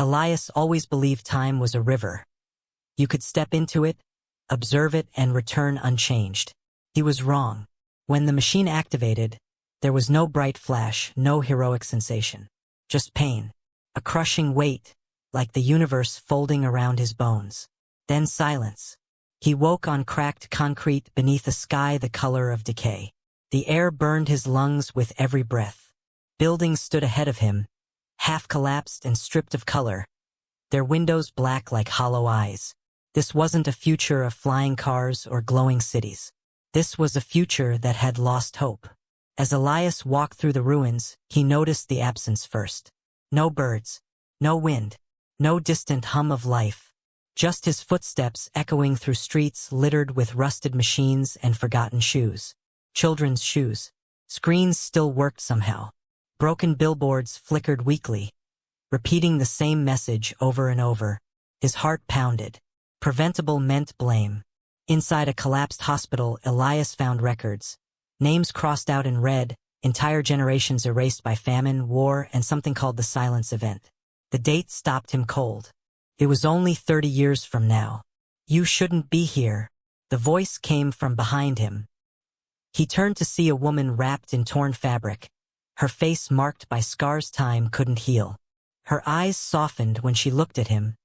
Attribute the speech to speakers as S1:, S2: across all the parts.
S1: Elias always believed time was a river. You could step into it, observe it, and return unchanged. He was wrong. When the machine activated, there was no bright flash, no heroic sensation. Just pain. A crushing weight, like the universe folding around his bones. Then silence. He woke on cracked concrete beneath a sky the color of decay. The air burned his lungs with every breath. Buildings stood ahead of him, half collapsed and stripped of color, their windows black like hollow eyes. This wasn't a future of flying cars or glowing cities. This was a future that had lost hope. As Elias walked through the ruins, he noticed the absence first. No birds, no wind, no distant hum of life. Just his footsteps echoing through streets littered with rusted machines and forgotten shoes. Children's shoes. Screens still worked somehow. Broken billboards flickered weakly, repeating the same message over and over. His heart pounded. Preventable meant blame. Inside a collapsed hospital, Elias found records. Names crossed out in red, entire generations erased by famine, war, and something called the silence event. The date stopped him cold. It was only 30 years from now. You shouldn't be here. The voice came from behind him. He turned to see a woman wrapped in torn fabric, her face marked by scars time couldn't heal. Her eyes softened when she looked at him,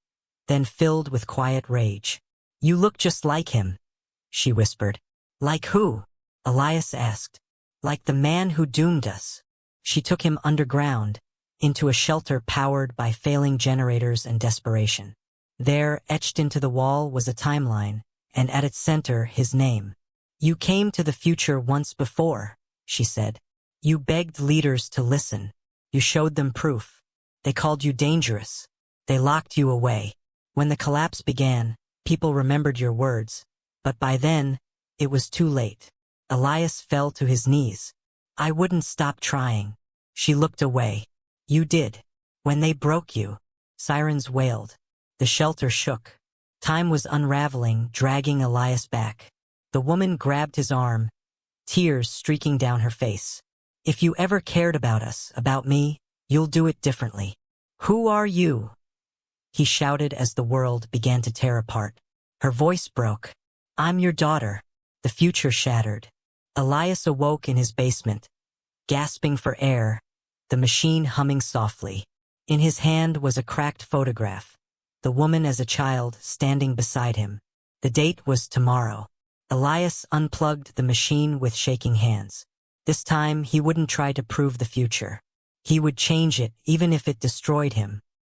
S1: then filled with quiet rage. You look just like him, she whispered. Like who? Elias asked. Like the man who doomed us. She took him underground, into a shelter powered by failing generators and desperation. There, etched into the wall, was a timeline, and at its center, his name. You came to the future once before, she said. You begged leaders to listen. You showed them proof. They called you dangerous. They locked you away. When the collapse began, people remembered your words. But by then, it was too late. Elias fell to his knees. I wouldn't stop trying. She looked away. You did. When they broke you. Sirens wailed. The shelter shook. Time was unraveling, dragging Elias back. The woman grabbed his arm, tears streaking down her face. If you ever cared about us, about me, you'll do it differently. Who are you? He shouted as the world began to tear apart. Her voice broke. I'm your daughter. The future shattered. Elias awoke in his basement, gasping for air, the machine humming softly. In his hand was a cracked photograph, the woman as a child standing beside him. The date was tomorrow. Elias unplugged the machine with shaking hands. This time, he wouldn't try to prove the future. He would change it, even if it destroyed him.